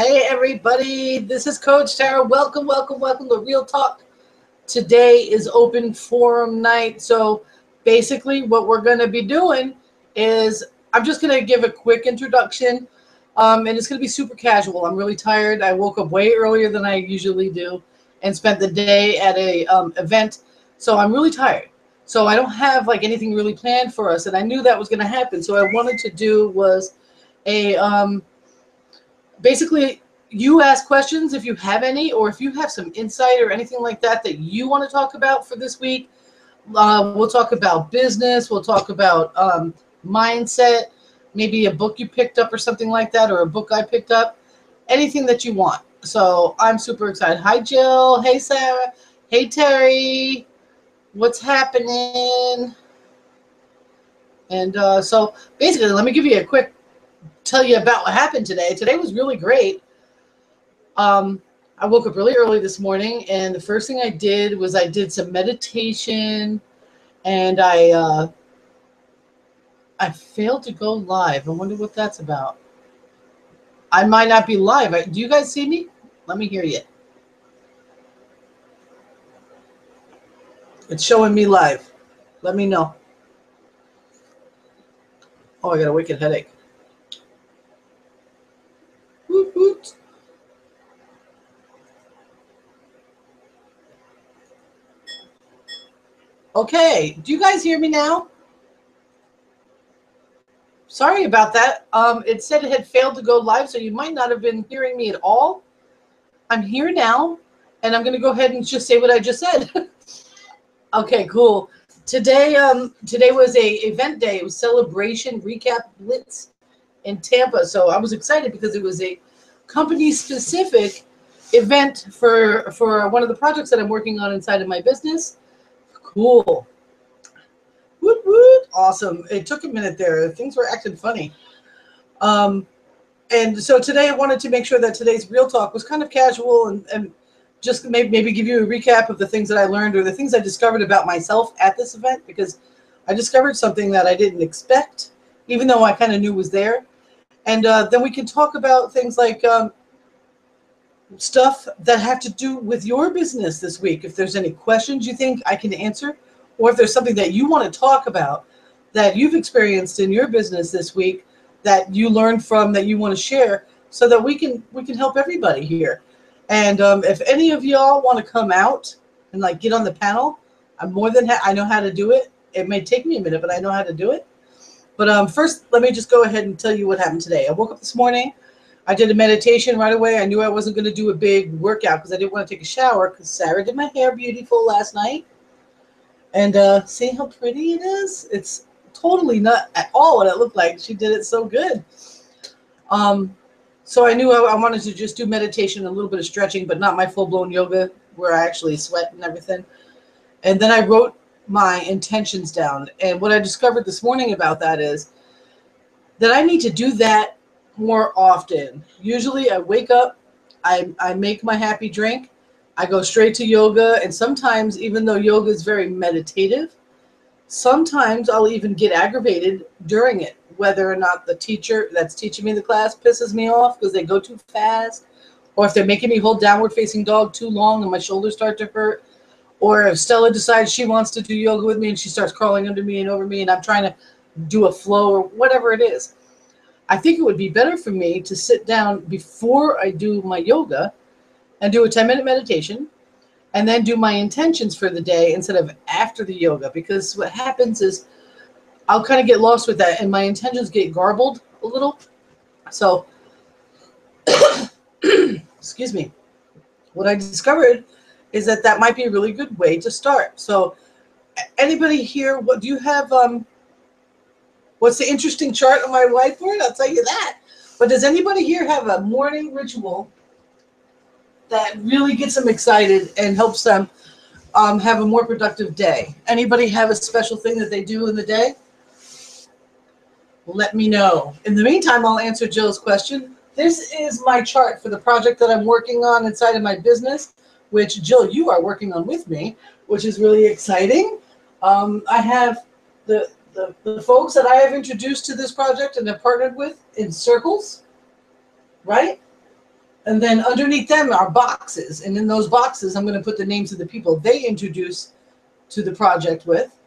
Hey everybody, this is Coach Tara. Welcome to Real Talk. Today is open forum night. So basically what we're going to be doing is I'm just going to give a quick introduction and it's going to be super casual. I'm really tired. I woke up way earlier than I usually do and spent the day at a event. So I'm really tired. So I don't have like anything really planned for us, and I knew that was going to happen. So what I wanted to do was a basically you ask questions if you have any, or if you have some insight or anything like that that you want to talk about for this week. We'll talk about business. We'll talk about mindset, maybe a book you picked up or something like that, or a book I picked up, anything that you want. So I'm super excited. Hi, Jill. Hey, Sarah. Hey, Terry. What's happening? And so basically, let me give you a quick tell you about what happened today. Today was really great. I woke up really early this morning, and the first thing I did was I did some meditation, and I failed to go live. I wonder what that's about. I might not be live. Do you guys see me? Let me hear you. It's showing me live. Let me know. Oh, I got a wicked headache. Woot, woot. Okay, do you guys hear me now? Sorry about that. It said it had failed to go live, so you might not have been hearing me at all. I'm here now, and I'm going to go ahead and just say what I just said. Okay, cool. Today was a event day. It was Celebration Blitz in Tampa. So I was excited because it was a company-specific event for one of the projects that I'm working on inside of my business. Cool. Woot, woot. Awesome. It took a minute there. Things were acting funny. And so today I wanted to make sure that today's Real Talk was kind of casual and just maybe give you a recap of the things that I learned or the things I discovered about myself at this event, because I discovered something that I didn't expect, even though I kind of knew was there. And then we can talk about things like stuff that have to do with your business this week. If there's any questions you think I can answer, or if there's something that you want to talk about that you've experienced in your business this week that you learned from, that you want to share, so that we can help everybody here. And if any of y'all want to come out and like get on the panel, I'm more than I know how to do it. It may take me a minute, but I know how to do it. But first, let me just go ahead and tell you what happened today. I woke up this morning. I did a meditation right away. I knew I wasn't going to do a big workout because I didn't want to take a shower, because Sarah did my hair beautiful last night. And see how pretty it is? It's totally not at all what it looked like. She did it so good. So I knew I wanted to just do meditation, a little bit of stretching, but not my full-blown yoga where I actually sweat and everything. And then I wrote my intentions down. And what I discovered this morning about that is that I need to do that more often. Usually I wake up, I make my happy drink, I go straight to yoga, and sometimes, even though yoga is very meditative, sometimes I'll even get aggravated during it, whether or not the teacher that's teaching me the class pisses me off because they go too fast, or if they're making me hold downward facing dog too long and my shoulders start to hurt, or if Stella decides she wants to do yoga with me and she starts crawling under me and over me and I'm trying to do a flow or whatever it is. I think it would be better for me to sit down before I do my yoga and do a 10-minute meditation, and then do my intentions for the day instead of after the yoga, because what happens is I'll kind of get lost with that and my intentions get garbled a little. So, excuse me. What I discovered is that might be a really good way to start. So anybody here, what do you have? What's the interesting chart on my whiteboard? I'll tell you that. But does anybody here have a morning ritual that really gets them excited and helps them have a more productive day? Anybody have a special thing that they do in the day? Let me know. In the meantime, I'll answer Jill's question. This is my chart for the project that I'm working on inside of my business, which, Jill, you are working on with me, which is really exciting. I have the folks that I have introduced to this project and have partnered with in circles, right? And then underneath them are boxes. And in those boxes, I'm going to put the names of the people they introduce to the project with.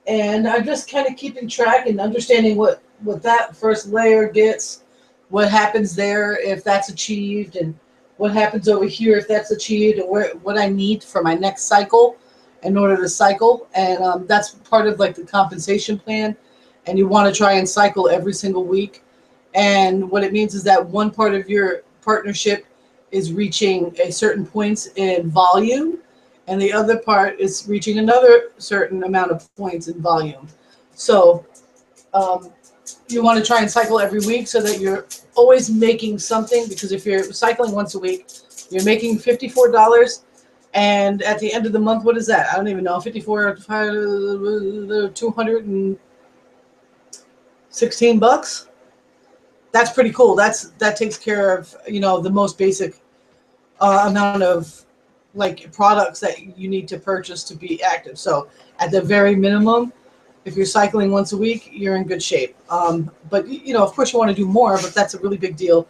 And I'm just kind of keeping track and understanding what that first layer gets, what happens there if that's achieved, and what happens over here if that's achieved, and what I need for my next cycle in order to cycle. And that's part of like the compensation plan. And you want to try and cycle every single week. And what it means is that one part of your partnership is reaching a certain points in volume, and the other part is reaching another certain amount of points in volume. So you want to try and cycle every week so that you're always making something, because if you're cycling once a week, you're making $54. And at the end of the month, what is that? I don't even know. 54, 216 bucks. That's pretty cool. That takes care of, you know, the most basic amount of like products that you need to purchase to be active. So at the very minimum, if you're cycling once a week, you're in good shape. But you know, of course, you want to do more, but that's a really big deal.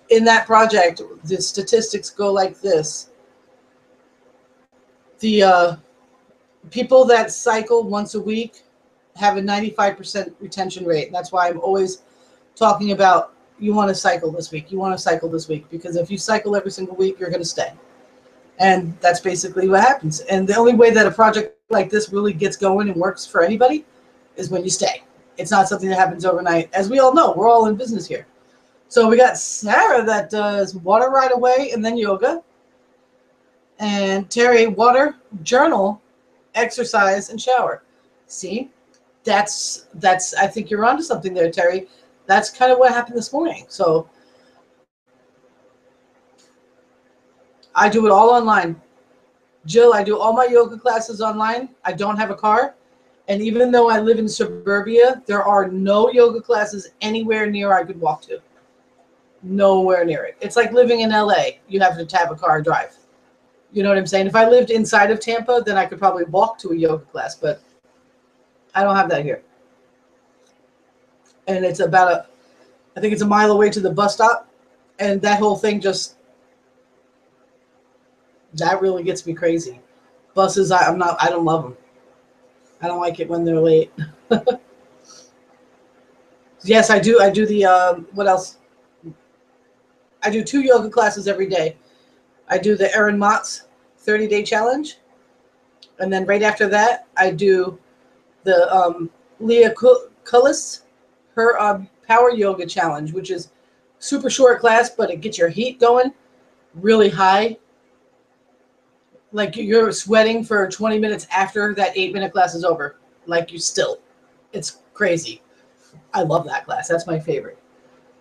In that project, the statistics go like this: the people that cycle once a week have a 95% retention rate. That's why I'm always talking about, you want to cycle this week. You want to cycle this week, because if you cycle every single week, you're going to stay. And that's basically what happens. And the only way that a project like this really gets going and works for anybody is when you stay. It's not something that happens overnight. As we all know, we're all in business here. So we got Sarah that does water right away and then yoga. And Terry, water, journal, exercise, and shower. See, that's I think you're onto something there, Terry. That's kind of what happened this morning. So I do it all online. Jill, I do all my yoga classes online. I don't have a car. And even though I live in suburbia, there are no yoga classes anywhere near I could walk to. Nowhere near it. It's like living in LA. You have to have a car and drive. You know what I'm saying? If I lived inside of Tampa, then I could probably walk to a yoga class, but I don't have that here. And it's about I think it's a mile away to the bus stop. And that whole thing that really gets me crazy. Buses, I don't love them. I don't like it when they're late. Yes, I do. I do the, what else? I do 2 yoga classes every day. I do the Erin Mott's 30-day challenge. And then right after that, I do the Leah Cullis, her power yoga challenge, which is super short class, but it gets your heat going really high. Like you're sweating for 20 minutes after that 8-minute class is over. Like you still. It's crazy. I love that class. That's my favorite.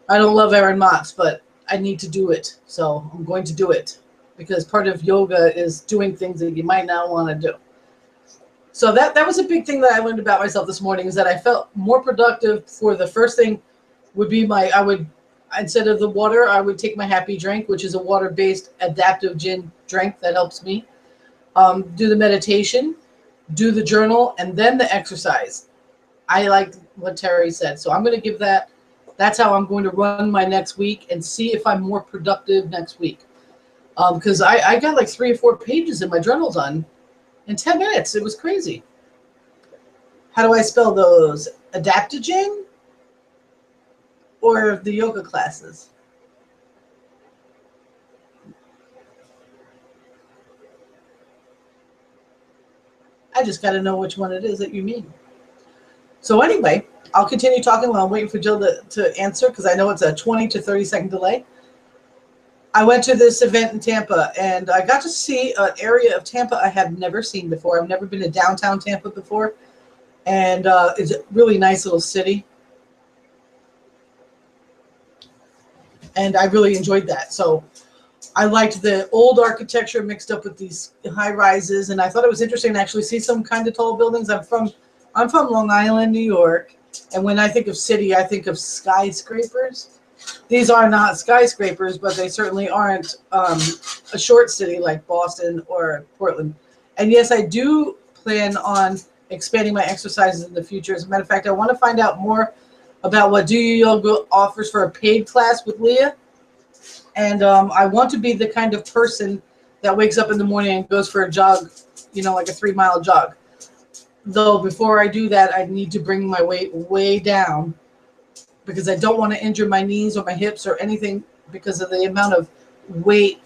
I don't love Erin Mott's, but I need to do it. So I'm going to do it, because part of yoga is doing things that you might not want to do. So that was a big thing that I learned about myself this morning, is that I felt more productive. For the first thing would be instead of the water, I would take my happy drink, which is a water-based adaptive gin drink that helps me. Do the meditation, do the journal, and then the exercise. I like what Terry said. So I'm going to give that's how I'm going to run my next week and see if I'm more productive next week. Because I got like 3 or 4 pages in my journal done in 10 minutes. It was crazy. How do I spell those? Adaptogen or the yoga classes? I just got to know which one it is that you mean. So anyway, I'll continue talking while I'm waiting for Jill to answer, because I know it's a 20 to 30 second delay. I went to this event in Tampa, and I got to see an area of Tampa I have never seen before. I've never been to downtown Tampa before, and it's a really nice little city. And I really enjoyed that. So I liked the old architecture mixed up with these high rises, and I thought it was interesting to actually see some kind of tall buildings. I'm from Long Island, New York, and when I think of city, I think of skyscrapers. These are not skyscrapers, but they certainly aren't a short city like Boston or Portland. And yes, I do plan on expanding my exercises in the future. As a matter of fact, I want to find out more about what Do Yoga offers for a paid class with Leah. And I want to be the kind of person that wakes up in the morning and goes for a jog, like a 3-mile jog. Though before I do that, I need to bring my weight way down because I don't want to injure my knees or my hips or anything because of the amount of weight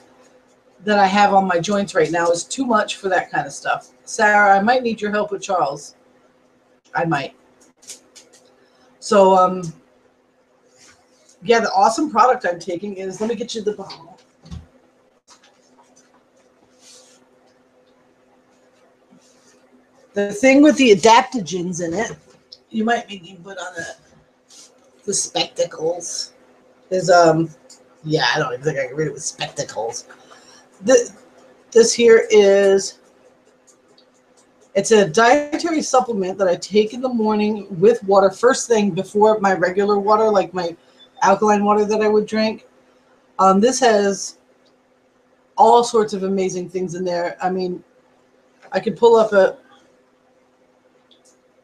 that I have on my joints right now is too much for that kind of stuff. Sarah, I might need your help with Charles. I might. So, yeah, the awesome product I'm taking is, let me get you the bottle. The thing with the adaptogens in it, you might make me put on the spectacles, is, yeah, I don't even think I can read it with spectacles. This here is, it's a dietary supplement that I take in the morning with water, first thing before my regular water, like my alkaline water that I would drink. This has all sorts of amazing things in there. I mean, I could pull up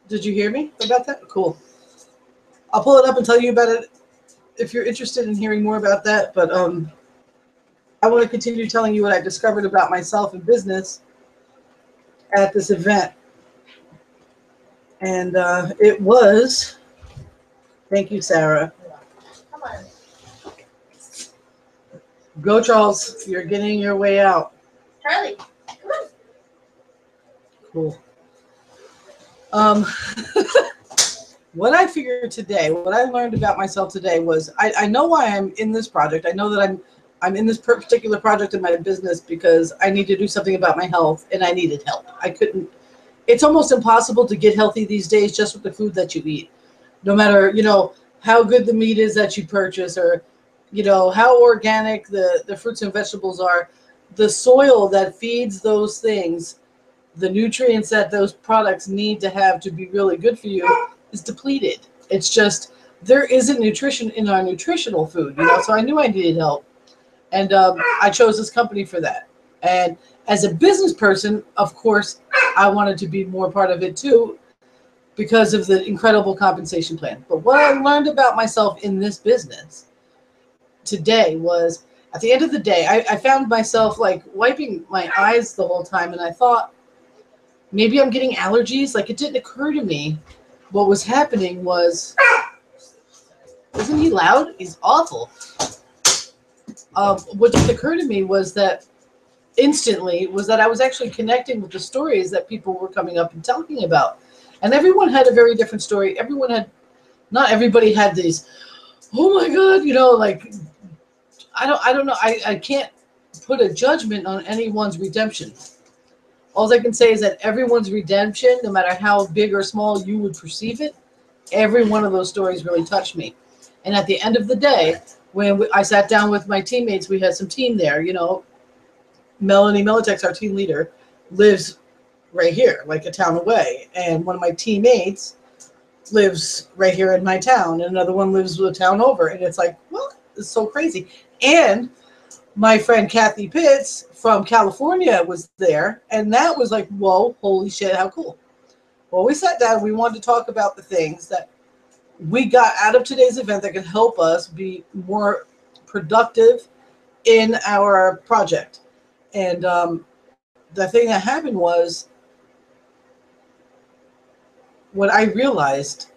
did you hear me about that? Cool. I'll pull it up and tell you about it if you're interested in hearing more about that. But I want to continue telling you what I discovered about myself and business at this event. And it was, thank you, Sarah. Come on. Go, Charles. You're getting your way out. Charlie, come on. Cool. What I figured today, what I learned about myself today was I know why I'm in this project. I know that I'm in this particular project in my business because I need to do something about my health and I needed help. I couldn't. It's almost impossible to get healthy these days just with the food that you eat. No matter, how good the meat is that you purchase or, how organic the fruits and vegetables are, the soil that feeds those things, the nutrients that those products need to have to be really good for you is depleted. It's just, there isn't nutrition in our nutritional food, so I knew I needed help. And I chose this company for that. And as a business person, of course, I wanted to be more part of it too because of the incredible compensation plan. But what I learned about myself in this business today was, at the end of the day, I found myself like wiping my eyes the whole time. And I thought, maybe I'm getting allergies. Like, it didn't occur to me what was happening was, isn't he loud? He's awful. What didn't occur to me was that instantly was that I was actually connecting with the stories that people were coming up and talking about. And everyone had a very different story. Not everybody had these, oh my God, like, I don't know. I can't put a judgment on anyone's redemption. All I can say is that everyone's redemption, no matter how big or small you would perceive it, every one of those stories really touched me. And at the end of the day, when I sat down with my teammates, we had some team there, Melanie Militex, our team leader, lives right here, like a town away. And one of my teammates lives right here in my town. And another one lives a town over. And it's like, well, it's so crazy. And my friend Kathy Pitts from California was there. And that was like, whoa, holy shit, how cool. Well, we sat down. We wanted to talk about the things that we got out of today's event that could help us be more productive in our project. And the thing that happened was, what I realized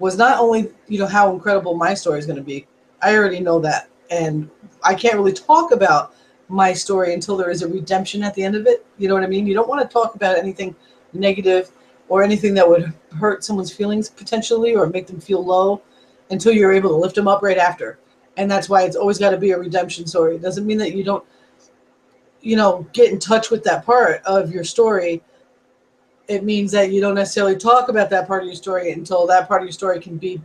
was not only, how incredible my story is going to be. I already know that. And I can't really talk about my story until there is a redemption at the end of it. You know what I mean? You don't want to talk about anything negative or anything that would hurt someone's feelings potentially or make them feel low until you're able to lift them up right after. And that's why it's always got to be a redemption story. It doesn't mean that you don't, get in touch with that part of your story. It means that you don't necessarily talk about that part of your story until that part of your story can be,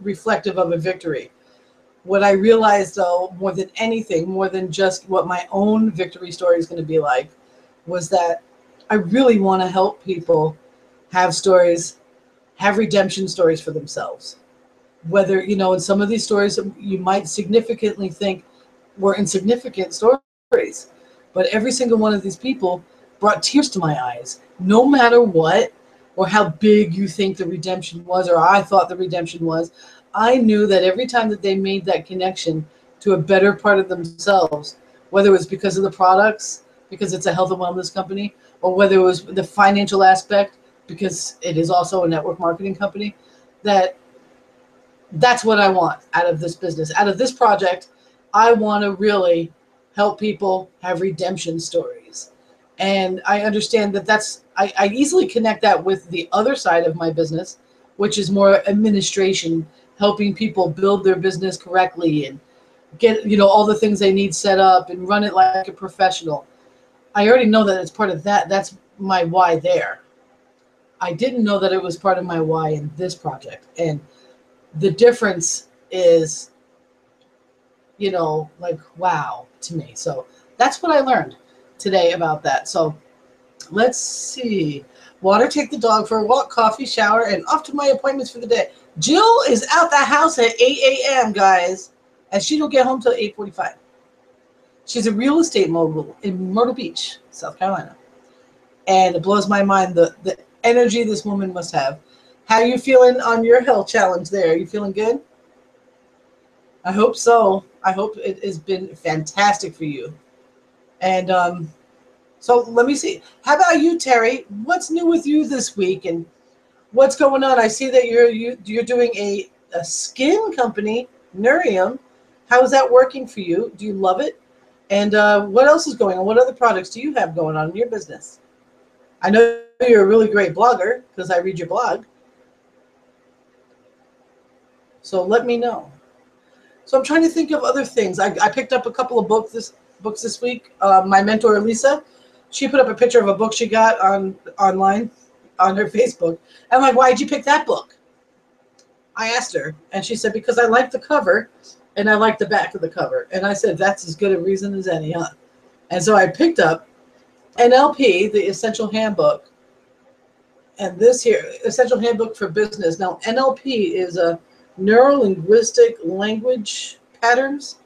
reflective of a victory. What I realized, though, more than anything, more than just what my own victory story is going to be like, was that I really want to help people have stories, have redemption stories for themselves. Whether, in some of these stories you might significantly think were insignificant stories, but every single one of these people brought tears to my eyes, no matter what or how big you think the redemption was, or I thought the redemption was. I knew that every time that they made that connection to a better part of themselves, whether it was because of the products, because it's a health and wellness company, or whether it was the financial aspect, because it is also a network marketing company, that that's what I want out of this business. Out of this project, I want to really help people have redemption stories. And I understand that I easily connect that with the other side of my business, which is more administration, helping people build their business correctly and get, all the things they need set up and run it like a professional. I already know that it's part of that. That's my why there. I didn't know that it was part of my why in this project. And the difference is, like, wow to me. So that's what I learned today about that. So let's see. Water, take the dog for a walk, coffee, shower, and off to my appointments for the day. Jill is out the house at 8 a.m., guys, and she don't get home till 8:45. She's a real estate mogul in Myrtle Beach, South Carolina. And it blows my mind the energy this woman must have. How are you feeling on your health challenge there? Are you feeling good? I hope so. I hope it has been fantastic for you. And so let me see. How about you, Terry? What's new with you this week, and what's going on? I see that you're doing a skin company, Nurium. How is that working for you? Do you love it? And what else is going on? What other products do you have going on in your business? I know you're a really great blogger because I read your blog. So let me know. So I'm trying to think of other things. I picked up a couple of books this week. My mentor, Lisa, she put up a picture of a book she got online on her Facebook. I'm like, why did you pick that book? I asked her, and she said, because I like the cover and I like the back of the cover. And I said, that's as good a reason as any, huh? And so I picked up NLP, the Essential Handbook, and this here, Essential Handbook for Business. Now, NLP is a neuro-linguistic language patterns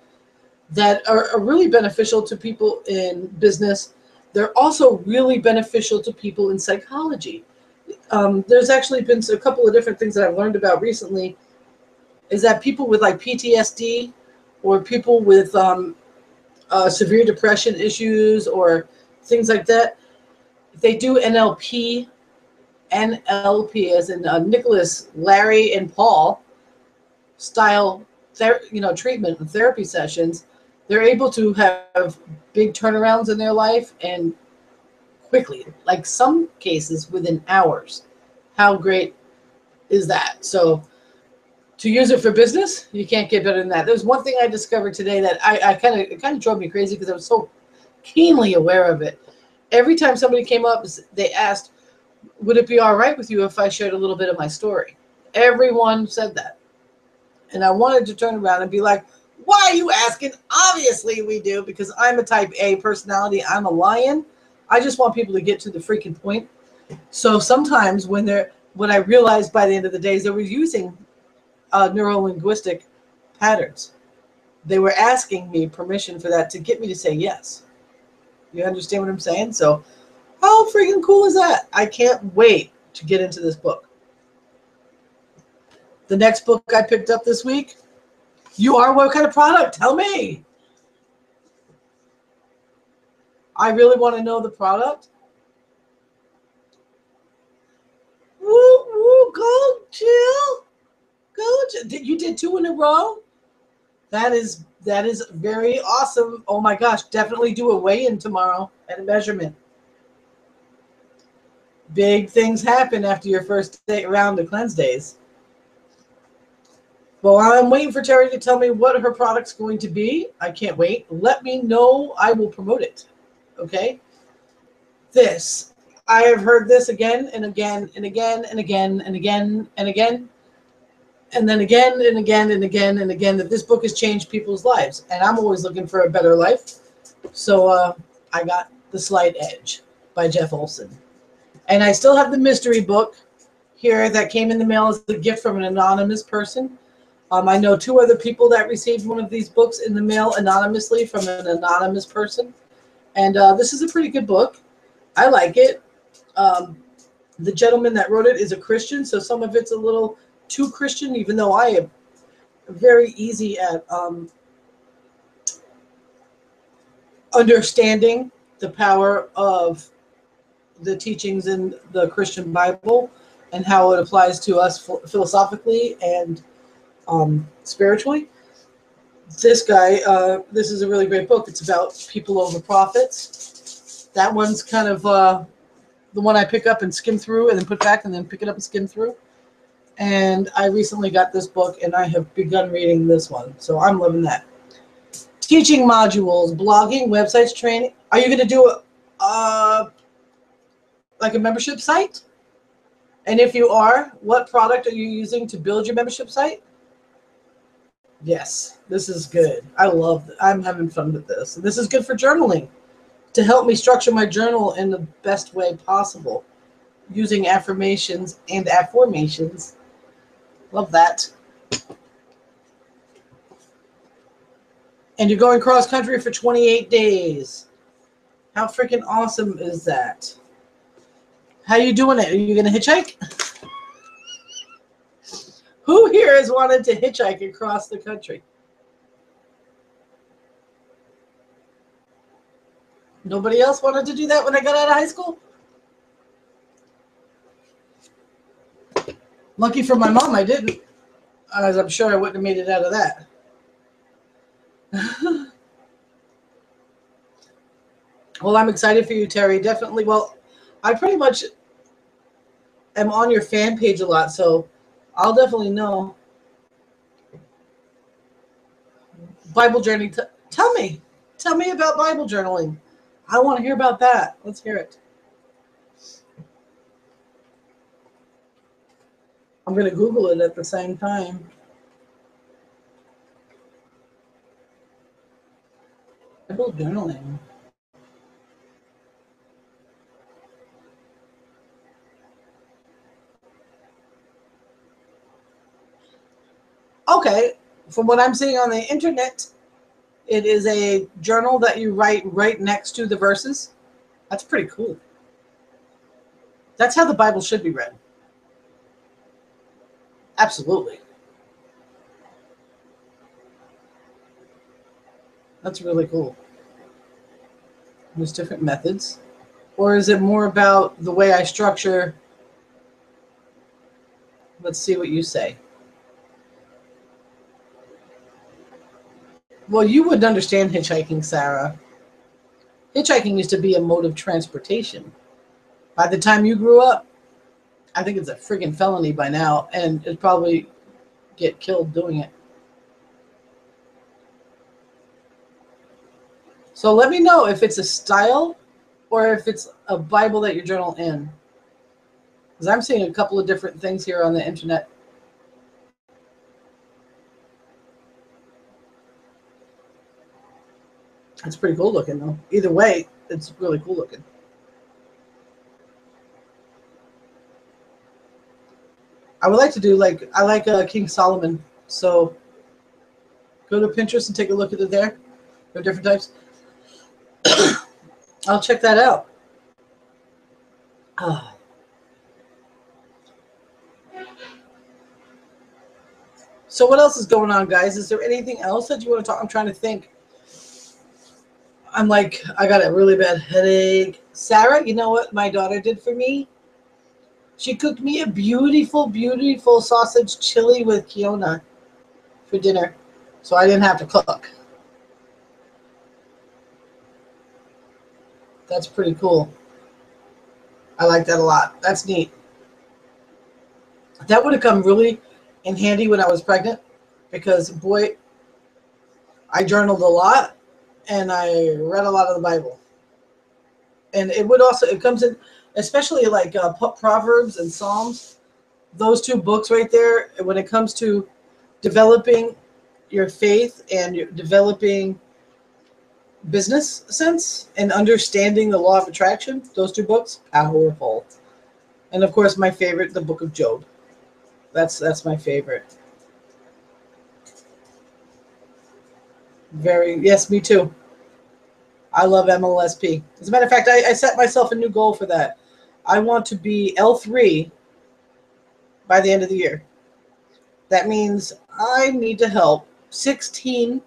that are really beneficial to people in business. They're also really beneficial to people in psychology. There's actually been a couple of different things that I've learned about recently, is that people with like PTSD or people with severe depression issues or things like that, if they do NLP as in Nicholas, Larry, and Paul style treatment and therapy sessions, they're able to have big turnarounds in their life and quickly, like some cases within hours. How great is that? So to use it for business, you can't get better than that. There's one thing I discovered today that it kind of drove me crazy because I was so keenly aware of it. Every time somebody came up, they asked, would it be all right with you if I shared a little bit of my story? Everyone said that. And I wanted to turn around and be like, why are you asking? Obviously we do, because I'm a type A personality. I'm a lion. I just want people to get to the freaking point. So sometimes what I realized by the end of the day is they were using neuro-linguistic patterns. They were asking me permission for that to get me to say yes. You understand what I'm saying? So how freaking cool is that? I can't wait to get into this book. The next book I picked up this week, you are what kind of product? Tell me. I really want to know the product. Woo, woo, go, Jill. Go, Jill. You did 2 in a row? That is very awesome. Oh my gosh, definitely do a weigh-in tomorrow and a measurement. Big things happen after your first round of cleanse days. Well, I'm waiting for Terry to tell me what her product's going to be. I can't wait. Let me know. I will promote it. Okay? I have heard this again and again and again and again and again and again. And then again and again and again and again, that this book has changed people's lives. And I'm always looking for a better life. So I got The Slight Edge by Jeff Olson. And I still have the mystery book here that came in the mail as a gift from an anonymous person. I know 2 other people that received one of these books in the mail anonymously from an anonymous person. And this is a pretty good book. I like it. The gentleman that wrote it is a Christian, so some of it's a little too Christian, even though I very easy at understanding the power of the teachings in the Christian Bible and how it applies to us philosophically and spiritually. This guy, this is a really great book. It's about people over prophets. That one's kind of the one I pick up and skim through and then put back and then pick it up and skim through. And I recently got this book and I have begun reading this one. So I'm loving that. Teaching modules, blogging, websites, training. Are you going to do like a membership site? And if you are, what product are you using to build your membership site? Yes, this is good. I'm having fun with this. This is good for journaling to help me structure my journal in the best way possible using affirmations and afformations. Love that. And you're going cross country for 28 days. How freaking awesome is that? How you doing it? Are you going to hitchhike? Who here has wanted to hitchhike across the country? Nobody else wanted to do that when I got out of high school? Lucky for my mom, I didn't. As I'm sure I wouldn't have made it out of that. Well, I'm excited for you, Terry. Definitely. Well, I pretty much am on your fan page a lot, so I'll definitely know. Bible journey. Tell me about Bible journaling. I want to hear about that. Let's hear it. I'm going to Google it at the same time. Bible journaling. Okay, from what I'm seeing on the internet, it is a journal that you write right next to the verses. That's pretty cool. That's how the Bible should be read. Absolutely. That's really cool. There's different methods. Or is it more about the way I structure? Let's see what you say. Well, you would understand hitchhiking, Sarah. Hitchhiking used to be a mode of transportation. By the time you grew up, I think it's a friggin' felony by now, and it'd probably get killed doing it. So let me know if it's a style or if it's a Bible that you journal in. Because I'm seeing a couple of different things here on the internet. It's pretty cool looking, though. Either way, it's really cool looking. I would like to do I like King Solomon. So go to Pinterest and take a look at it there. There are different types. I'll check that out. So what else is going on, guys? Is there anything else that you want to talk? I'm trying to think. I'm like, I got a really bad headache. Sarah, you know what my daughter did for me? She cooked me a beautiful, beautiful sausage chili with Kiona for dinner. So I didn't have to cook. That's pretty cool. I like that a lot. That's neat. That would have come really in handy when I was pregnant because, boy, I journaled a lot and I read a lot of the Bible. And it would also, it comes in, especially like Proverbs and Psalms, those two books right there, when it comes to developing your faith and developing business sense and understanding the law of attraction, those two books, powerful. And of course, my favorite, the book of Job. That's my favorite. Yes, me too. I love MLSP. As a matter of fact, I set myself a new goal for that. I want to be L3 by the end of the year. That means I need to help 16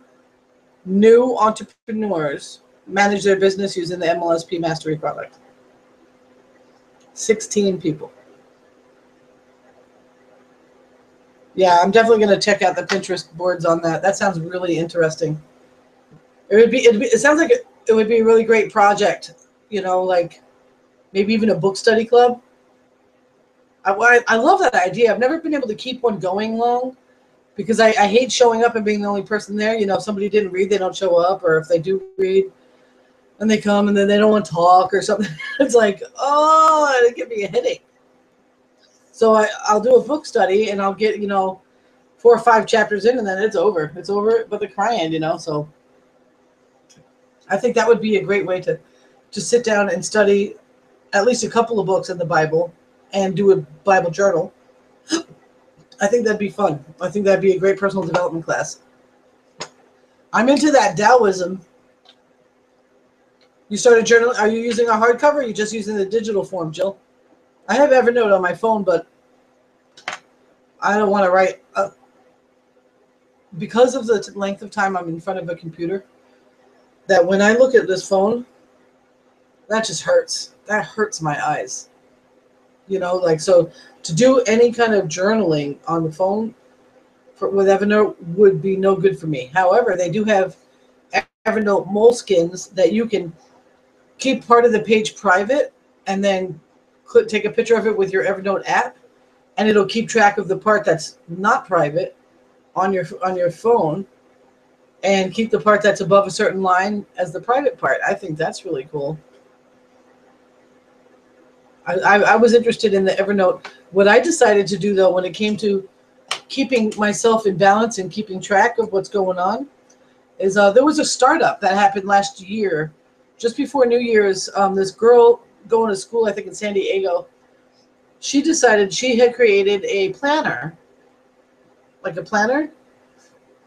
new entrepreneurs manage their business using the MLSP Mastery product. 16 people. Yeah, I'm definitely going to check out the Pinterest boards on that. That sounds really interesting. It sounds like it would be a really great project, like maybe even a book study club. I love that idea. I've never been able to keep one going long because I hate showing up and being the only person there. If somebody didn't read, they don't show up, or if they do read and they come and then they don't want to talk or something. It's like, oh, it'd give me a headache. So I'll do a book study and I'll get, 4 or 5 chapters in and then it's over. It's over but the crying, so I think that would be a great way to sit down and study at least a couple of books in the Bible and do a Bible journal. I think that'd be fun. I think that'd be a great personal development class. I'm into that Taoism. You started journaling. Are you using a hardcover or are you just using the digital form, Jill? I have Evernote on my phone, but I don't want to write. Because of the length of time I'm in front of a computer, that when I look at this phone, that just hurts. That hurts my eyes. So to do any kind of journaling on the phone with Evernote would be no good for me. However, they do have Evernote moleskins that you can keep part of the page private and then take a picture of it with your Evernote app, and it'll keep track of the part that's not private on your phone and keep the part that's above a certain line as the private part. I think that's really cool. I was interested in the Evernote. What I decided to do, though, when it came to keeping myself in balance and keeping track of what's going on, is there was a startup that happened last year, just before New Year's. This girl going to school, I think in San Diego, she decided she had created a planner, like a planner,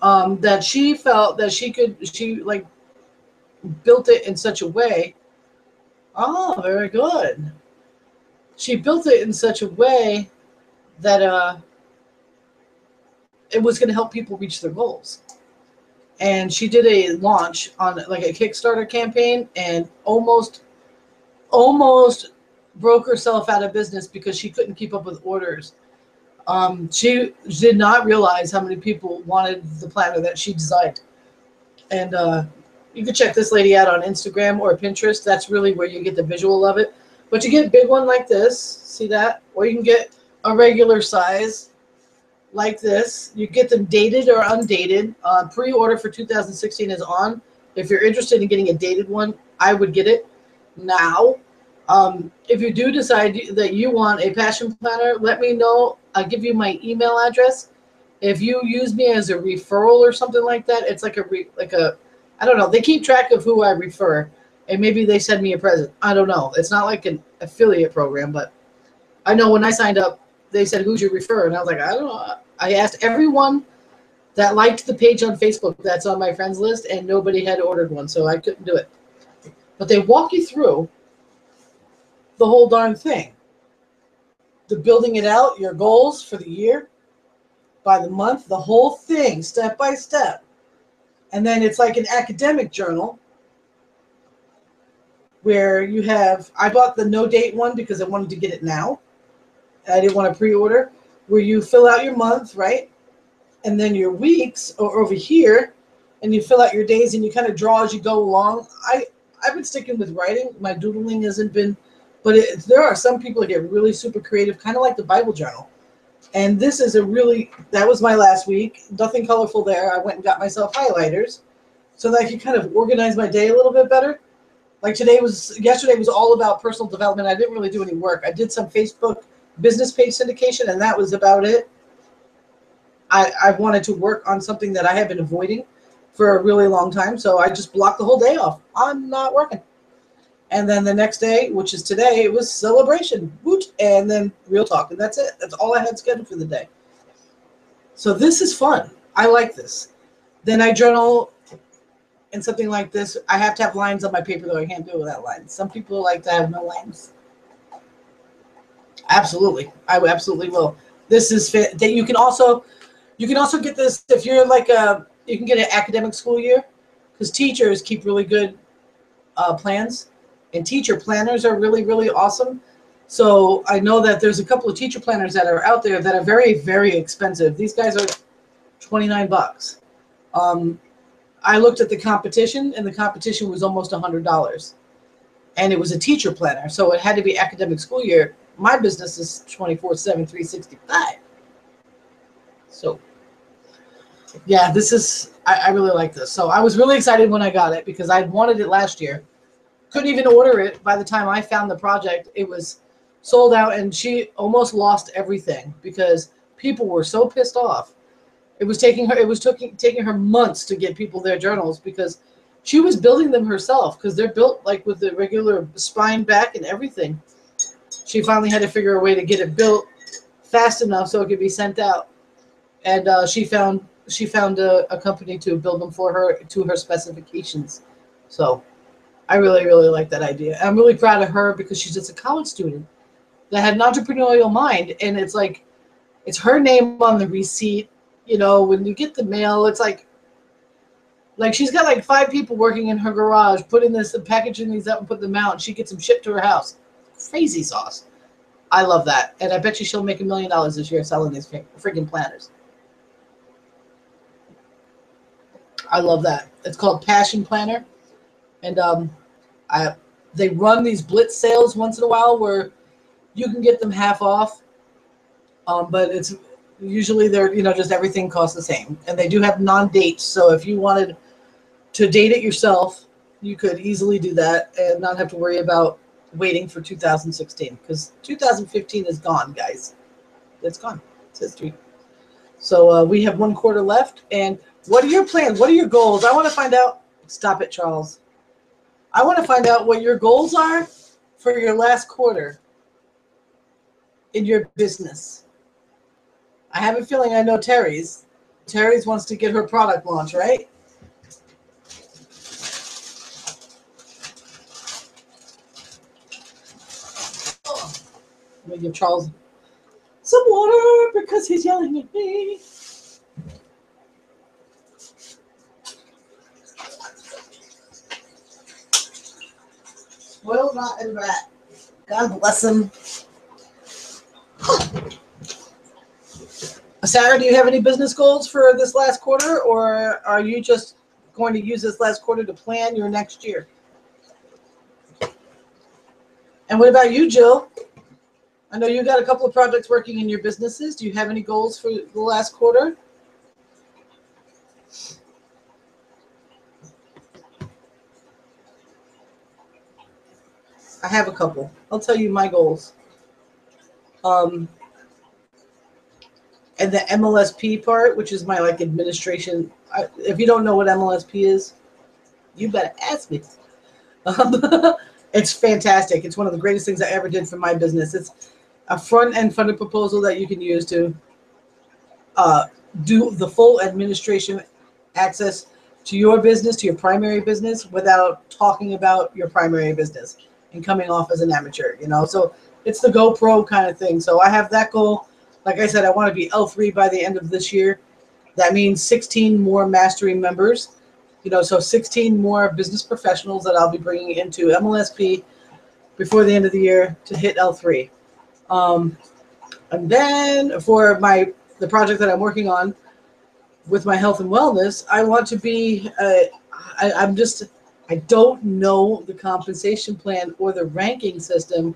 that she felt that she built it in such a way. Oh, very good. She built it in such a way that it was going to help people reach their goals. And she did a launch on like a Kickstarter campaign and almost broke herself out of business because she couldn't keep up with orders. She did not realize how many people wanted the planner that she designed. And you can check this lady out on Instagram or Pinterest. That's really where you get the visual of it. But you get a big one like this, see that? Or you can get a regular size like this. You get them dated or undated. Pre-order for 2016 is on. If you're interested in getting a dated one, I would get it now. If you do decide that you want a passion planner, let me know. I'll give you my email address. If you use me as a referral or something like that, it's like I don't know. They keep track of who I refer, and maybe they send me a present. I don't know. It's not like an affiliate program, but I know when I signed up, they said, "Who's your refer?" And I was like, I don't know. I asked everyone that liked the page on Facebook that's on my friends list, and nobody had ordered one, so I couldn't do it. But they walk you through the whole darn thing. The building it out, your goals for the year, by the month, the whole thing, step by step. And then it's like an academic journal where you have, I bought the no date one because I wanted to get it now. I didn't want to pre-order, where you fill out your month, right? And then your weeks are over here, and you fill out your days and you kind of draw as you go along. I've been sticking with writing. My doodling hasn't been, but there are some people that get really super creative, kind of like the Bible journal. And this is that was my last week. Nothing colorful there. I went and got myself highlighters so that I could kind of organize my day a little bit better. Like yesterday was all about personal development. I didn't really do any work. I did some Facebook business page syndication, and that was about it. I wanted to work on something that I have been avoiding for a really long time, so I just blocked the whole day off. I'm not working. And then the next day, which is today, it was celebration, woot, and then real talk, and that's it. That's all I had scheduled for the day. So this is fun. I like this. Then I journal in something like this. I have to have lines on my paper, though. I can't do it without lines. Some people like to have no lines. Absolutely. I absolutely will. This is that you can also You can also get this if you're like you can get an academic school year, because teachers keep really good plans, and teacher planners are really, really awesome. So I know that there's a couple of teacher planners that are out there that are very, very expensive. These guys are $29. I looked at the competition, and the competition was almost $100, and it was a teacher planner, so it had to be academic school year. My business is 24/7, 365. So yeah, this is I really like this. So I was really excited when I got it because I'd wanted it last year. Couldn't even order it by the time I found the project. It was sold out, and she almost lost everything because people were so pissed off. It was taking her months to get people their journals because she was building them herself, because they're built like with the regular spine back and everything. She finally had to figure a way to get it built fast enough so it could be sent out, and she found a company to build them for her to her specifications. So I really, really like that idea. I'm really proud of her because she's just a college student that had an entrepreneurial mind, and it's like it's her name on the receipt. You know, when you get the mail, it's like she's got like 5 people working in her garage, putting this and packaging these up and putting them out, and she gets them shipped to her house. Crazy sauce. I love that. And I bet you she'll make $1 million this year selling these freaking planners. I love that. It's called Passion Planner. And they run these Blitz sales once in a while where you can get them half off. But it's usually they're, just everything costs the same. And they do have non-dates. So if you wanted to date it yourself, you could easily do that and not have to worry about waiting for 2016, because 2015 is gone, guys. It's gone. It's history. So we have 1 quarter left. And what are your plans? What are your goals? I want to find out. Stop it, Charles. I want to find out what your goals are for your last quarter in your business. I have a feeling I know Terry's. Terry's wants to get her product launch, right? Let me give Charles some water because he's yelling at me. Well, not in that. God bless him. Sarah, do you have any business goals for this last quarter, or are you just going to use this last quarter to plan your next year? And what about you, Jill? I know you got a couple of projects working in your businesses. Do you have any goals for the last quarter? I have a couple. I'll tell you my goals. And the MLSP part, which is my administration. If you don't know what MLSP is, you better ask me. It's fantastic. It's one of the greatest things I ever did for my business. It's a front-end funded proposal that you can use to do the full administration access to your business, to your primary business, without talking about your primary business and coming off as an amateur, So it's the GoPro kind of thing. So I have that goal. Like I said, I want to be L3 by the end of this year. That means 16 more mastery members, so 16 more business professionals that I'll be bringing into MLSP before the end of the year to hit L3. And then for the project that I'm working on with my health and wellness, I want to be, I don't know the compensation plan or the ranking system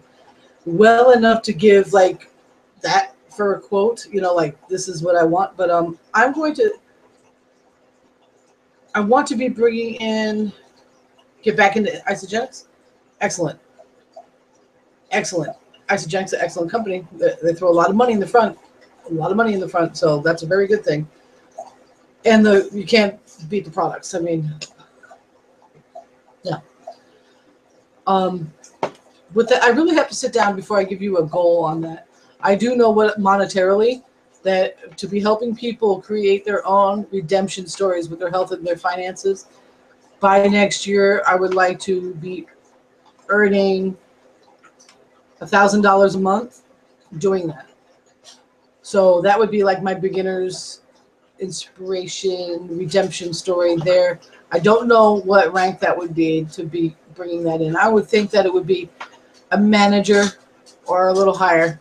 well enough to give that for a quote, this is what I want. But I want to be bringing in, get back into Isogenics. Excellent. Isogenics is an excellent company. They throw a lot of money in the front. So that's a very good thing. And you can't beat the products. I mean, yeah. With that, I really have to sit down before I give you a goal on that. I do know what monetarily, that to be helping people create their own redemption stories with their health and their finances. By next year, I would like to be earning $1,000 a month doing that. So that would be like my beginner's inspiration, redemption story there. I don't know what rank that would be to be bringing that in. I would think that it would be a manager or a little higher.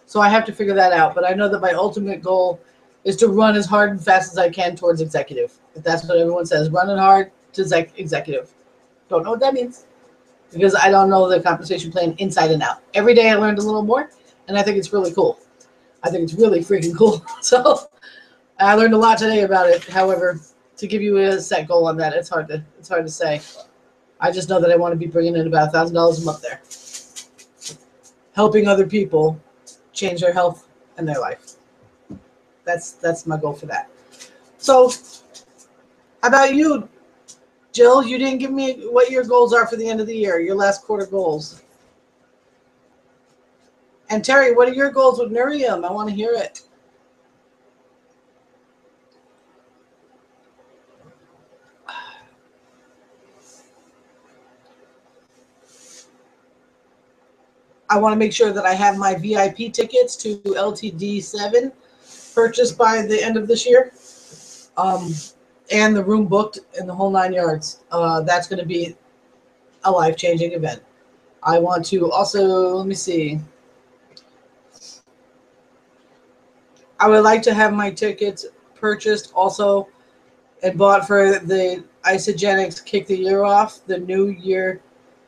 So I have to figure that out. But I know that my ultimate goal is to run as hard and fast as I can towards executive. If that's what everyone says, running hard to executive. Don't know what that means because I don't know the compensation plan inside and out. Every day I learned a little more, and I think it's really cool. I think it's really freaking cool. So I learned a lot today about it. However, to give you a set goal on that, it's hard to say. I just know that I want to be bringing in about $1,000 a month there, helping other people change their health and their life. That's my goal for that. So, how about you, Jill? You didn't give me what your goals are for the end of the year, your last quarter goals. And Terry, what are your goals with Miriam? I want to hear it. I want to make sure that I have my VIP tickets to LTD 7 purchased by the end of this year. And the room booked and the whole 9 yards. That's going to be a life-changing event. I want to also, let me see. I would like to have my tickets purchased also and bought for the Isogenics Kick the Year Off, the New Year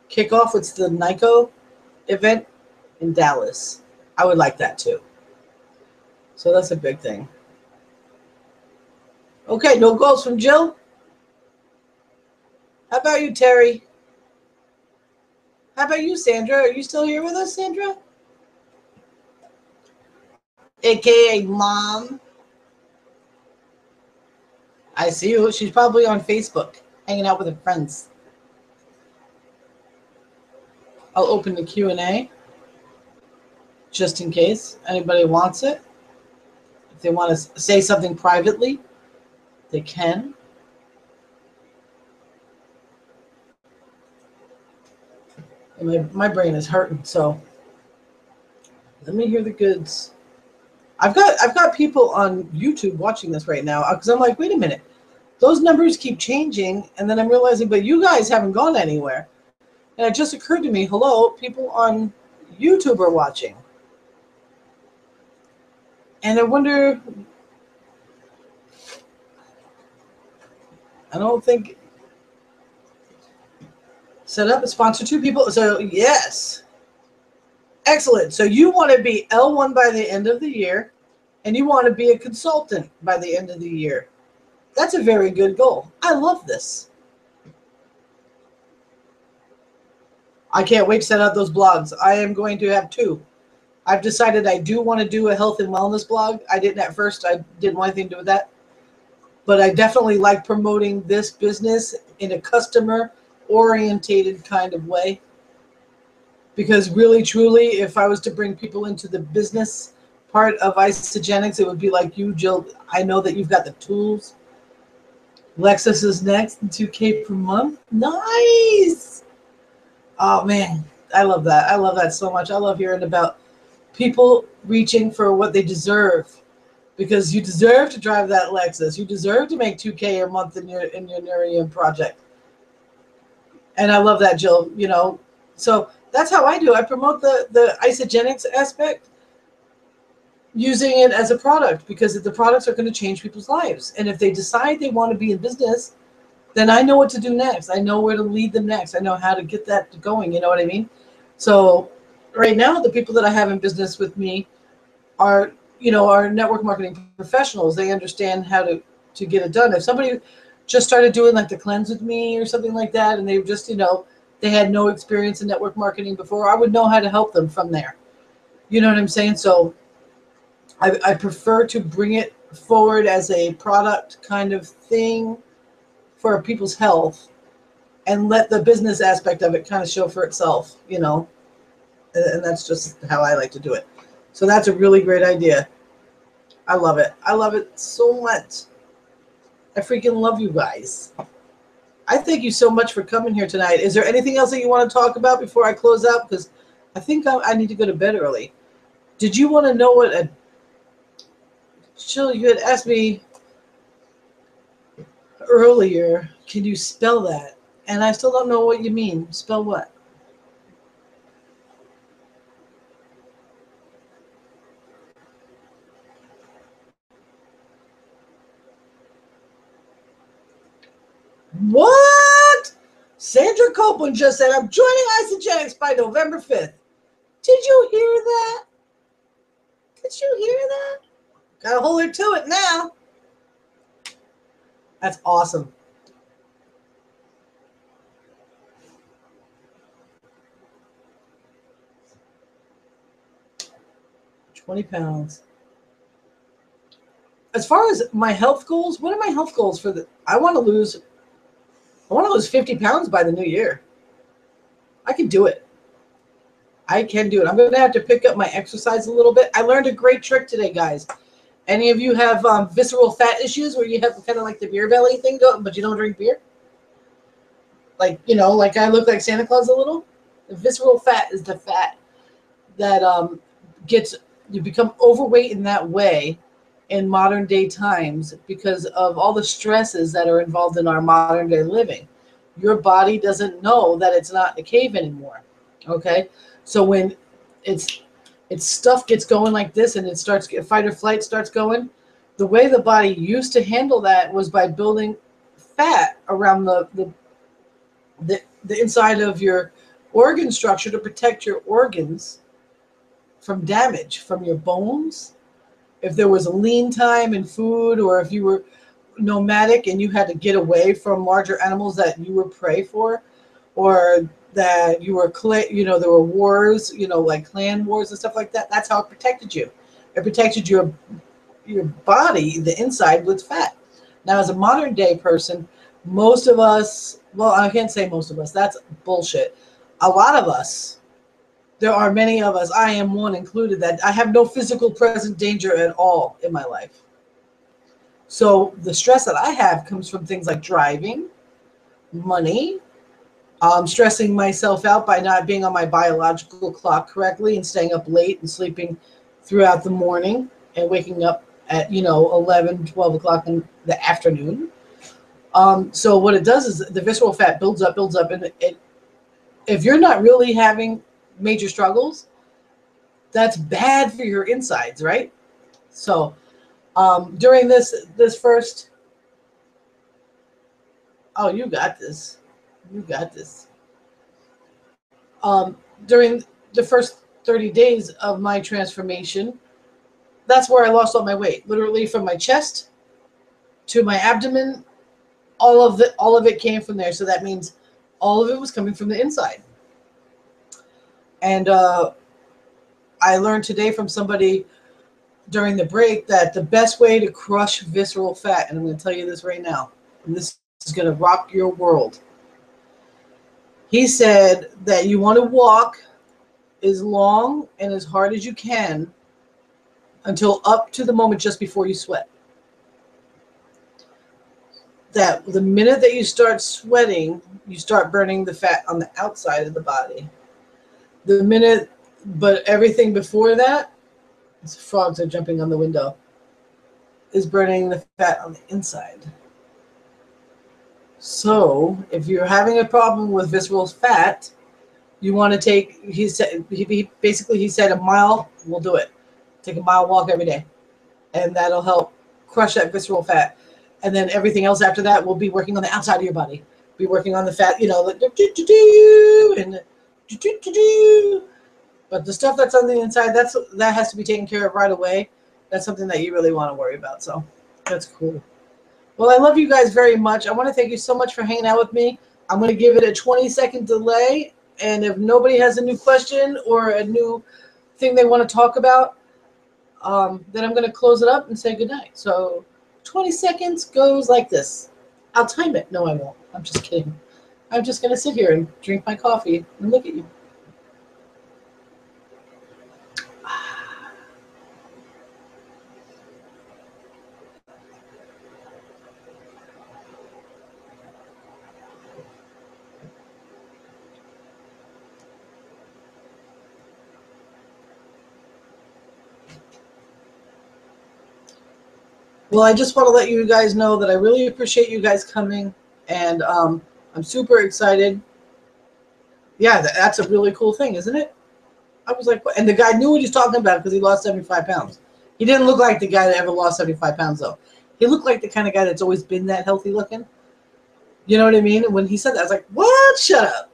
kickoff. It's the NICO event in Dallas. I would like that too. So that's a big thing. Okay, no goals from Jill. How about you, Terry? How about you, Sandra? Are you still here with us, Sandra? AKA Mom. I see you. She's probably on Facebook, hanging out with her friends. I'll open the Q&A just in case anybody wants it. If they want to say something privately, they can. And my brain is hurting, so let me hear the goods. I've got people on YouTube watching this right now because I'm like, wait a minute, those numbers keep changing, and then I'm realizing, but you guys haven't gone anywhere. And it just occurred to me, hello, people on YouTube are watching. And I wonder, I don't think, set up and sponsor 2 people. So yes, excellent. So you want to be L1 by the end of the year, and you want to be a consultant by the end of the year. That's a very good goal. I love this. I can't wait to set out those blogs. I am going to have 2. I've decided I do want to do a health and wellness blog. I didn't at first. I didn't want anything to do with that. But I definitely like promoting this business in a customer-orientated kind of way. Because really, truly, if I was to bring people into the business part of Isogenics, it would be like you, Jill. I know that you've got the tools. Lexus is next, $2K per month. Nice. Oh, man. I love that. I love that so much. I love hearing about people reaching for what they deserve. Because you deserve to drive that Lexus. You deserve to make $2K a month in your Nurium project. And I love that, Jill. You know, so that's how I do. I promote the Isogenics aspect using it as a product because the products are going to change people's lives. And if they decide they want to be in business, then I know what to do next. I know where to lead them next. I know how to get that going. You know what I mean? So right now, the people that I have in business with me are, you know, are network marketing professionals. They understand how to get it done. If somebody just started doing like the cleanse with me or something like that, and they just, you know, they had no experience in network marketing before, I would know how to help them from there. You know what I'm saying? So I prefer to bring it forward as a product kind of thing for people's health and let the business aspect of it kind of show for itself, you know, and that's just how I like to do it. So that's a really great idea. I love it. I love it so much. I freaking love you guys. I thank you so much for coming here tonight. Is there anything else that you want to talk about before I close out? Because I think I need to go to bed early. Did you want to know what Chill, you had asked me earlier. Can you spell that? And I still don't know what you mean. Spell what? What? Sandra Copeland just said, I'm joining Isogenics by November 5th. Did you hear that? Did you hear that? Gotta hold her to it now. That's awesome. £20. As far as my health goals, what are my health goals for the? I want to lose 50 pounds by the new year. I can do it. I can do it. I'm going to have to pick up my exercise a little bit. I learned a great trick today, guys. Any of you have visceral fat issues where you have kind of like the beer belly thing going, but you don't drink beer? Like, like I look like Santa Claus a little? The visceral fat is the fat that you become overweight in that way in modern day times because of all the stresses that are involved in our modern day living. Your body doesn't know that it's not in a cave anymore. Okay? So when its stuff gets going like this and it starts, fight or flight starts going, the way the body used to handle that was by building fat around the inside of your organ structure to protect your organs from damage from your bones. If there was a lean time in food, or if you were nomadic and you had to get away from larger animals that you were prey for, or that you were, there were wars, like clan wars and stuff like that. That's how it protected you. It protected your body, the inside, with fat. Now, as a modern day person, most of us, well, I can't say most of us, that's bullshit. A lot of us, there are many of us, I am one included, that I have no physical present danger at all in my life. So the stress that I have comes from things like driving, money, stressing myself out by not being on my biological clock correctly and staying up late and sleeping throughout the morning and waking up at 11, 12 o'clock in the afternoon. So what it does is the visceral fat builds up, and if you're not really having major struggles, that's bad for your insides, right? So during this first, oh, you got this. You got this. During the first 30 days of my transformation, that's where I lost all my weight. Literally from my chest to my abdomen, all of it came from there. So that means all of it was coming from the inside. And I learned today from somebody during the break that the best way to crush visceral fat, and I'm going to tell you this right now, and this is going to rock your world. He said that you want to walk as long and as hard as you can until up to the moment just before you sweat. That the minute that you start sweating, you start burning the fat on the outside of the body. But everything before that, frogs are jumping on the window, is burning the fat on the inside. So if you're having a problem with visceral fat, you want to take, he said a mile will do it. Take a mile walk every day, and that'll help crush that visceral fat. And then everything else after that will be working on the outside of your body. Be working on the fat, like and but the stuff that's on the inside, that has to be taken care of right away. That's something that you really want to worry about. So that's cool. Well, I love you guys very much. I want to thank you so much for hanging out with me. I'm going to give it a 20-second delay. And if nobody has a new question or a new thing they want to talk about, then I'm going to close it up and say goodnight. So 20 seconds goes like this. I'll time it. No, I won't. I'm just kidding. I'm just going to sit here and drink my coffee and look at you. Well, I just want to let you guys know that I really appreciate you guys coming, and I'm super excited. Yeah, that's a really cool thing, isn't it? I was like, what? And the guy knew what he was talking about because he lost 75 pounds. He didn't look like the guy that ever lost 75 pounds, though. He looked like the kind of guy that's always been that healthy looking. You know what I mean? And when he said that, I was like, what? Shut up.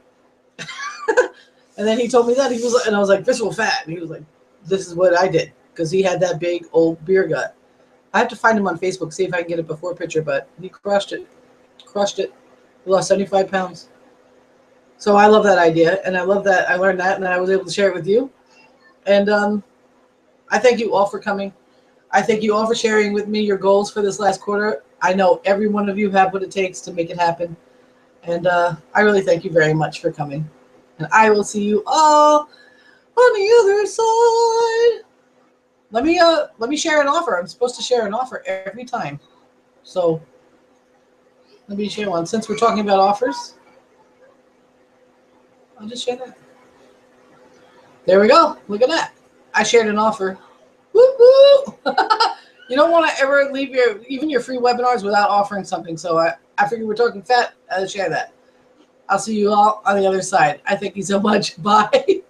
And then he told me that. He was, and I was like, visceral fat. And he was like, this is what I did, because he had that big old beer gut. I have to find him on Facebook, see if I can get a before picture, but he crushed it. Crushed it. He lost 75 pounds. So I love that idea, and I love that I learned that, and I was able to share it with you. And I thank you all for coming. I thank you all for sharing with me your goals for this last quarter. I know every one of you have what it takes to make it happen. And I really thank you very much for coming. And I will see you all on the other side. Let me share an offer. I'm supposed to share an offer every time. So let me share one. Since we're talking about offers, I'll just share that. There we go. Look at that. I shared an offer. Woo woo! You don't want to ever leave even your free webinars without offering something. So I figured we're talking fat. I'll share that. I'll see you all on the other side. I thank you so much. Bye.